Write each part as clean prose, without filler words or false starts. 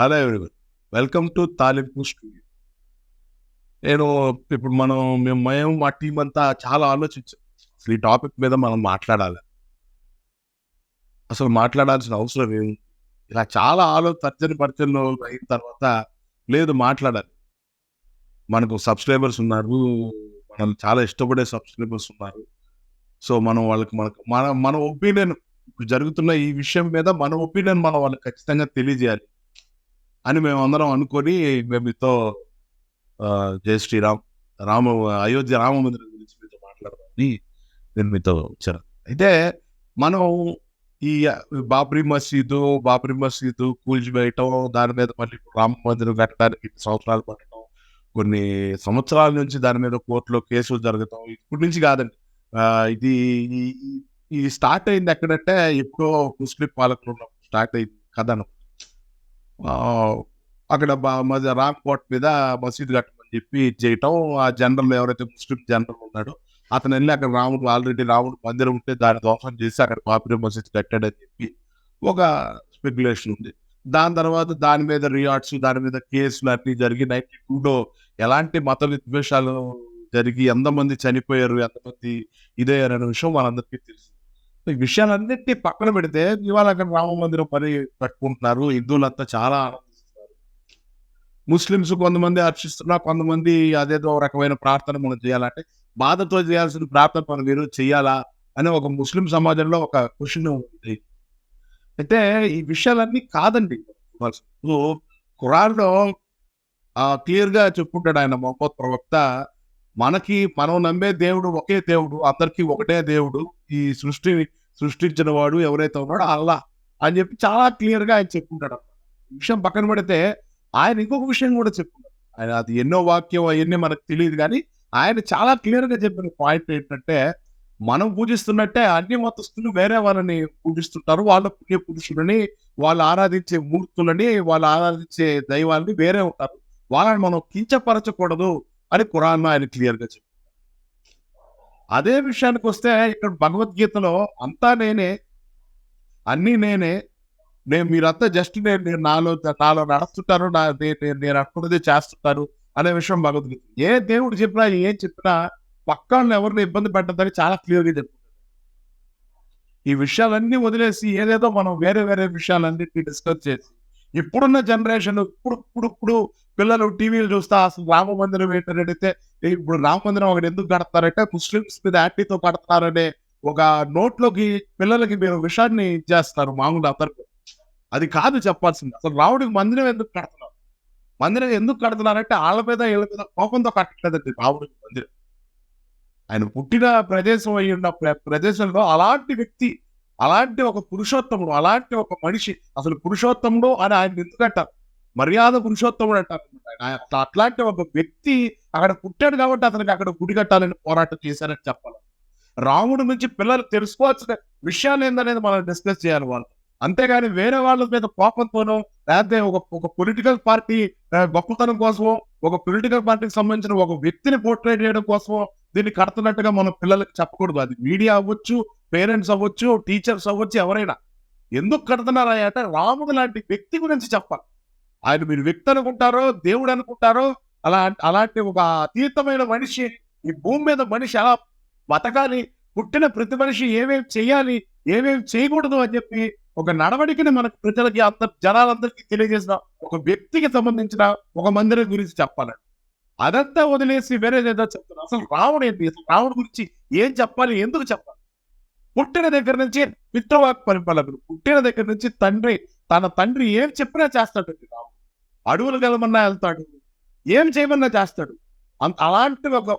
Hello everyone. Welcome to తాలింపు studio. నేను ఇప్పుడు మేము మా టీమ్ అంతా చాలా ఆలోచించాం. అసలు ఈ టాపిక్ మీద మనం మాట్లాడాలి. అసలు మాట్లాడాల్సిన అవసరం ఏముంది? ఇలా చాలా తర్జన భర్జనలు అయిన తర్వాత లేదు మాట్లాడాలి. మనకు సబ్‌స్క్రైబర్స్ ఉన్నారు. మనల్ని చాలా ఇష్టపడే సబ్‌స్క్రైబర్స్ ఉన్నారు. సో, మనం వాళ్ళకి మనకు మన మన ఒపీనియన్ ఇప్పుడు జరుగుతున్న ఈ విషయం మీద మన ఒపీనియన్ మనం వాళ్ళకి ఖచ్చితంగా తెలియజేయాలి అని మేమందరం అనుకోని మేము మీతో జై శ్రీరామ్. అయోధ్య రామ మందిరం గురించి మీతో మాట్లాడదామని నేను మీతో వచ్చాను. అయితే మనం ఈ బాబ్రీ మసీదు కూల్చివేయటం, దాని మీద మళ్ళీ రామ మందిరం కట్టడానికి సంవత్సరాలు పట్టడం, కొన్ని సంవత్సరాల నుంచి దాని మీద కోర్టులో కేసులు జరగటం ఇప్పటి నుంచి కాదండి. ఇది ఈ ఈ- ఇది స్టార్ట్ అయింది ఎక్కడంటే ఎప్పుడో ముస్లిం పాలకులు ఉన్నప్పుడు స్టార్ట్ అయింది కథ అనమాట. అక్కడ రామ్ కోట్ మీద మసీదు కట్టమని చెప్పి చేయటం, ఆ జనరల్ ఎవరైతే ముస్లిం జనరల్ ఉన్నాడో అతను వెళ్ళి అక్కడ రాముడు మందిరం ఉంటే దాన్ని ధ్వంసం చేసి అక్కడ బాబ్రీ మసీద్ కట్టాడని చెప్పి ఒక స్పెక్యులేషన్ ఉంది. దాని తర్వాత దాని మీద రియార్డ్స్, దాని మీద కేసులు అన్ని జరిగి 92లో ఎలాంటి మత విద్వేషాలు జరిగి ఎంతమంది చనిపోయారు, ఎంతమంది ఇదయ్యారు అనే విషయం మనందరికీ తెలుసు. ఈ విషయాలన్నిటినీ పక్కన పెడితే ఇవాళ అక్కడ రామ మందిరం పని కట్టుకుంటున్నారు. హిందువులంతా చాలా ఆనందిస్తున్నారు. ముస్లిమ్స్ కొంతమంది హర్షిస్తున్నారు, కొంతమంది అదేదో రకమైన ప్రార్థన మనం చేయాలంటే బాధతో చేయాల్సిన ప్రార్థన మనం ఈరోజు చేయాలా అని ఒక ముస్లిం సమాజంలో ఒక క్వశ్చన్ ఉంది. అయితే ఈ విషయాలన్నీ కాదండి. ఇప్పుడు ఖురాన్‌లో క్లియర్ గా చెప్పుకుంటాడు ఆయన మొహమ్మద్ ప్రవక్త, మనం నమ్మే దేవుడు ఒకే దేవుడు, అందరికీ ఒకటే దేవుడు, ఈ సృష్టిని సృష్టించిన వాడు ఎవరైతే ఉన్నాడో అల్లాహ్ అని చెప్పి చాలా క్లియర్ గా ఆయన చెప్పుకుంటాడు. ఈ విషయం పక్కన పెడితే ఆయన ఇంకొక విషయం కూడా చెప్పుకున్నాడు. ఆయన అది ఎన్నో వాక్యం అవన్నీ మనకు తెలియదు కానీ ఆయన చాలా క్లియర్ గా చెప్పిన పాయింట్ ఏంటంటే, మనం పూజిస్తున్నట్టే అన్ని మతస్థులు వేరే వాళ్ళని పూజిస్తుంటారు. వాళ్ళ పుణ్య పురుషులని, వాళ్ళు ఆరాధించే మూర్తులని, వాళ్ళు ఆరాధించే దైవాలని వేరే ఉంటారు. వాళ్ళని మనం కించపరచకూడదు అని ఖురాన్‌లో ఆయన క్లియర్‌గా చెప్పారు. అదే విషయానికొస్తే ఇక్కడ భగవద్గీతలో అంతా నేనే, అన్నీ నేనే, మీరంతా జస్ట్ నేను నాలో నడుస్తుంటారు. నేను అనుకున్నదే చేస్తుంటారు అనే విషయం భగవద్గీత. ఏ దేవుడు చెప్పినా, ఏం చెప్పినా పక్కోళ్ళని ఎవరిని ఇబ్బంది పెట్టొద్దని చాలా క్లియర్‌గా చెప్తాడు. ఈ విషయాలన్నీ వదిలేసి ఏదేదో మనం వేరే వేరే విషయాలన్నిటిని డిస్కస్ చేసి ఇప్పుడున్న జనరేషన్ ఇప్పుడు పిల్లలు టీవీలు చూస్తా అసలు రామ మందిరం ఏంటని అడిగితే, ఇప్పుడు రామ మందిరం ఒకటి ఎందుకు కడతారంటే ముస్లిమ్స్ మీద యాంటీతో కడతారనే ఒక నోట్లోకి పిల్లలకి మీరు విషయాన్ని ఇచ్చేస్తారు మామూలు అందరికీ. అది కాదు చెప్పాల్సింది. అసలు రాముడికి మందిరం ఎందుకు కడుతున్నారు? మందిరం ఎందుకు కడుతున్నారంటే ఆళ్ళ మీద ఈళ్ళ మీద కోపంతో కట్టట్లేదండి రాముడికి మందిరం. ఆయన పుట్టిన ప్రదేశం అయి ఉన్న ప్రదేశంలో అలాంటి వ్యక్తి, అలాంటి ఒక పురుషోత్తముడు, అలాంటి ఒక మనిషి, అసలు పురుషోత్తముడు అని ఆయన ఎందుకంటారు? మర్యాద పురుషోత్తముడు అంటారు. అట్లాంటి ఒక వ్యక్తి అక్కడ పుట్టాడు కాబట్టి అతనికి అక్కడ గుడి కట్టాలని పోరాటం చేశారని చెప్పాలి. రాముడి నుంచి పిల్లలు తెలుసుకోవాల్సిన విషయాలు ఏందనేది మనం డిస్కస్ చేయాలి వాళ్ళు. అంతేగాని వేరే వాళ్ళ మీద కోపంతోనో, లేకపోతే ఒక పొలిటికల్ పార్టీ గొప్పతనం కోసమో, ఒక పొలిటికల్ పార్టీకి సంబంధించిన ఒక వ్యక్తిని పోర్ట్రేట్ చేయడం కోసమో దీన్ని కడుతున్నట్టుగా మనం పిల్లలకి చెప్పకూడదు. అది మీడియా అవ్వచ్చు, పేరెంట్స్ అవ్వచ్చు, టీచర్స్ అవ్వచ్చు, ఎవరైనా. ఎందుకు కడుతున్నారా అంటే రాముడు లాంటి వ్యక్తి గురించి చెప్పాలి. ఆయన మీరు వ్యక్తి అనుకుంటారో, దేవుడు అనుకుంటారో, అలాంటి ఒక అతీతమైన మనిషి, ఈ భూమి మీద మనిషి ఎలా బతకాలి, పుట్టిన ప్రతి మనిషి ఏమేమి చేయాలి, ఏమేమి చేయకూడదు అని చెప్పి ఒక నడవడికని మనకు ప్రజలకి జనాలందరికీ తెలియజేసిన ఒక వ్యక్తికి సంబంధించిన ఒక మందిరం గురించి చెప్పాలండి. అదంతా వదిలేసి వేరేదేదో చెప్తున్నారు. అసలు రాముడు ఏంటి? అసలు రాముడు గురించి ఏం చెప్పాలి? ఎందుకు చెప్పాలి? పుట్టిన దగ్గర నుంచి పితృవాక్ పరిపాలకుడు, పుట్టిన దగ్గర నుంచి తన తండ్రి ఏం చెప్పినా చేస్తాడండి రాముడు. అడవులు గెలమన్నా వెళ్తాడు, ఏం చేయమన్నా చేస్తాడు. అలాంటి ఒక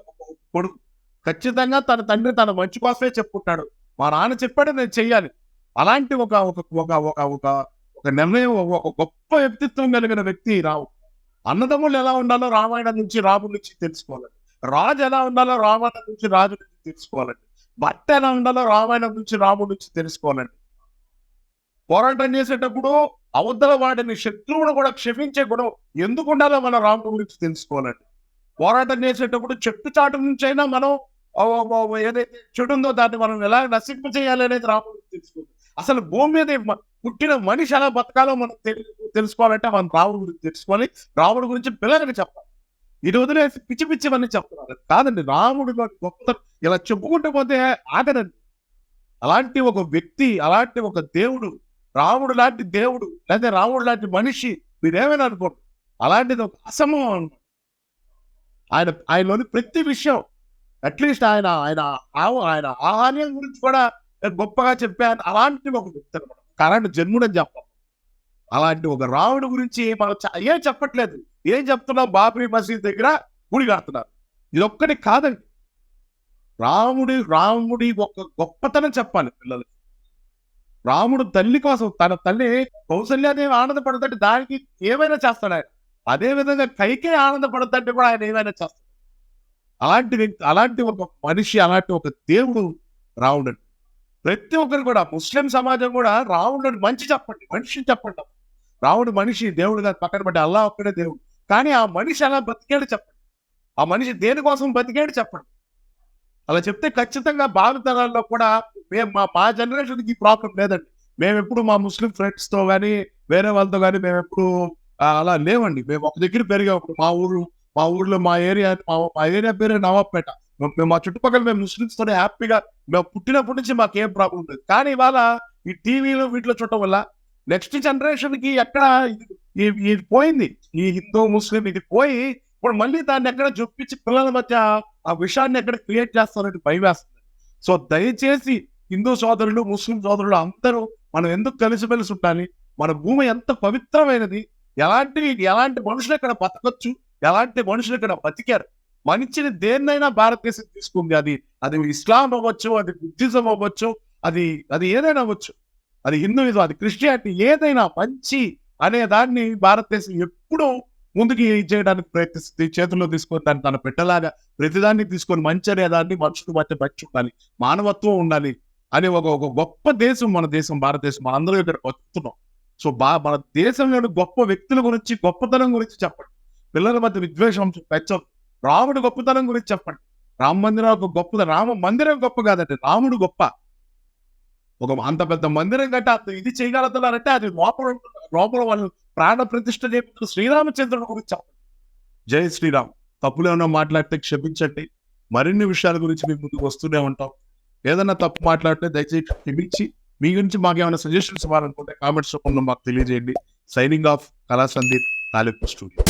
కొడుకు ఖచ్చితంగా తన తండ్రి తన మంచి కోసమే చెప్పుకుంటాడు. మా నాన్న చెప్పాడు నేను చెయ్యాలి. అలాంటి ఒక ఒక ఒక ఒక ఒక ఒక నిర్ణయం, ఒక గొప్ప వ్యక్తిత్వం కలిగిన వ్యక్తి రాముడు. అన్నదమ్ములు ఎలా ఉండాలో రామాయణం నుంచి రాముడి నుంచి తెలుసుకోవాలండి. రాజు ఎలా ఉండాలో రామాయణం నుంచి రాజు నుంచి తెలుసుకోవాలండి. భర్త ఎలా ఉండాలో రామాయణం నుంచి రాముడి నుంచి తెలుసుకోవాలండి. పోరాటం చేసేటప్పుడు అవతల వాడిని శత్రువును కూడా క్షమించే గుణం ఎందుకు ఉండాలో మన రాముడి గురించి తెలుసుకోవాలండి. పోరాటం చేసేటప్పుడు చెట్టు చాటు నుంచి అయినా మనం ఏదైతే చెడు ఉందో దాన్ని మనం ఎలా నశింప చేయాలి అనేది రాముడి గురించి తెలుసుకోవాలి. అసలు భూమి మీద పుట్టిన మనిషి ఎలా బతకాలో మనం తెలుసుకోవాలంటే మనం రాముడి గురించి తెలుసుకోవాలి, రాముడి గురించి పిల్లలకి చెప్పాలి. ఇది వదిలేసి పిచ్చి పిచ్చివన్నీ చెప్తున్నారు. కాదండి, రాముడిలో గొప్పతనం ఇలా చెప్పుకుంటూ పోతే ఆగదండి. అలాంటి ఒక వ్యక్తి, అలాంటి ఒక దేవుడు, రాముడు లాంటి దేవుడు, లేదా రాముడు లాంటి మనిషి మీరేమైనా అనుకోండి, అలాంటిది ఒక అసమం అనమాట. ఆయనలోని ప్రతి విషయం, అట్లీస్ట్ ఆయన ఆయన ఆయన ఆహార్యం గురించి కూడా గొప్పగా చెప్పాను. అలాంటి ఒక వ్యక్తి అనమాట, అలాంటి జన్ముడని చెప్పాలి. అలాంటి ఒక రాముడి గురించి మనం ఏం చెప్పట్లేదు. ఏం చెప్తున్నాం? బాబ్రీ మసీద్ దగ్గర గుడి కడుతున్నారు. ఇది ఒక్కటి కాదండి. రాముడి ఒక గొప్పతనం చెప్పాలి పిల్లలకి. రాముడు తల్లి కోసం, తన తల్లి కౌసల్యాదేవి ఆనందపడుతుంటే దానికి ఏమైనా చేస్తాడు ఆయన. అదే విధంగా కైకే ఆనందపడుతుంటే కూడా ఆయన ఏమైనా చేస్తాడు. అలాంటి వ్యక్తి, అలాంటి ఒక మనిషి, అలాంటి ఒక దేవుడు రాముడు. ప్రతి ఒక్కరు కూడా, ముస్లిం సమాజం కూడా రాముడు మంచి చెప్పండి, మనిషిని చెప్పండి. రాముడు మనిషి, దేవుడు కాదు, పక్కన పెట్టి అల్లా ఒక్కడే దేవుడు. కానీ ఆ మనిషి అలా బతికాడు చెప్పండి. ఆ మనిషి దేనికోసం బతికాడు చెప్పండి. అలా చెప్తే ఖచ్చితంగా భావితరాల్లో కూడా మా జనరేషన్కి ఈ ప్రాబ్లం లేదండి. మేము ఎప్పుడు మా ముస్లిం ఫ్రెండ్స్ తో కానీ వేరే వాళ్ళతో కానీ మేము ఎప్పుడు అలా లేవండి. మేము ఒక దగ్గర పెరిగాము. మా ఊర్లో మా ఏరియా పేరే నవాబ్పేట. మేము మా చుట్టుపక్కల మేము ముస్లిమ్స్ తోనే హ్యాపీగా మేము పుట్టినప్పటి నుంచి మాకు ఏం ప్రాబ్లం లేదు. కానీ ఇవాళ ఈ టీవీలో వీటిలో చూడటం వల్ల నెక్స్ట్ జనరేషన్ కి ఎక్కడ ఇది పోయింది. ఈ హిందూ ముస్లిం ఇది పోయి ఇప్పుడు మళ్ళీ దాన్ని ఎక్కడ చూపించి పిల్లల మధ్య ఆ విషయాన్ని ఎక్కడ క్రియేట్ చేస్తారని భయం వేస్తుంది. సో దయచేసి హిందూ సోదరులు, ముస్లిం సోదరులు అందరూ మనం ఎందుకు కలిసిమెలిసి ఉండాలి. మన భూమి ఎంత పవిత్రమైనది, ఎలాంటి మనుషులు ఇక్కడ బతకొచ్చు, ఎలాంటి మనుషులు ఇక్కడ బతికారు. మంచిని దేన్నైనా భారతదేశం తీసుకుంది. అది ఇస్లాం అవ్వచ్చు, అది బుద్ధిజం అవ్వచ్చు, అది ఏదైనా అవ్వచ్చు, అది హిందూయిజం, అది క్రిస్టియానిటీ, ఏదైనా మంచి అనే దాన్ని భారతదేశం ఎప్పుడూ ముందుకి చేయడానికి ప్రయత్నిస్తుంది. చేతుల్లో తీసుకొని దాన్ని తన పెట్టలాగా ప్రతిదాన్ని తీసుకొని మంచి అనే దాన్ని మనుషులు మధ్య మంచి ఉండాలి, మానవత్వం ఉండాలి అనే ఒక గొప్ప దేశం మన దేశం, భారతదేశం. మనందరూ ఇక్కడ బతుకుతున్నాం. సో మన దేశంలోని గొప్ప వ్యక్తుల గురించి, గొప్పతనం గురించి చెప్పండి. పిల్లల మధ్య విద్వేషం పెంచండి. రాముడు గొప్పతనం గురించి చెప్పండి. రామ మందిరం ఒక గొప్పది. రామ మందిరం గొప్ప కాదండి, రాముడు గొప్ప. అంత పెద్ద మందిరం కంటే అంత ఇది చేయగలుగుతున్నారంటే అది లోపల వాళ్ళు ప్రాణ ప్రతిష్ఠ చేస్తున్న శ్రీరామచంద్రుడు గురించి చెప్పండి. జై శ్రీరామ్. తప్పులు ఏమన్నా మాట్లాడితే క్షమించండి. మరిన్ని విషయాల గురించి మీ ముందుకు వస్తూనే ఉంటాం. ఏదన్నా తప్పు మాట్లాడితే దయచేసి క్షమించి, మీ గురించి మాకు ఏమైనా సజెషన్స్ ఇవ్వాలనుకుంటే కామెంట్స్ రూపంలో మాకు తెలియజేయండి. సైనింగ్ ఆఫ్, కళా సందీప్, తాలూకు స్టూడియో.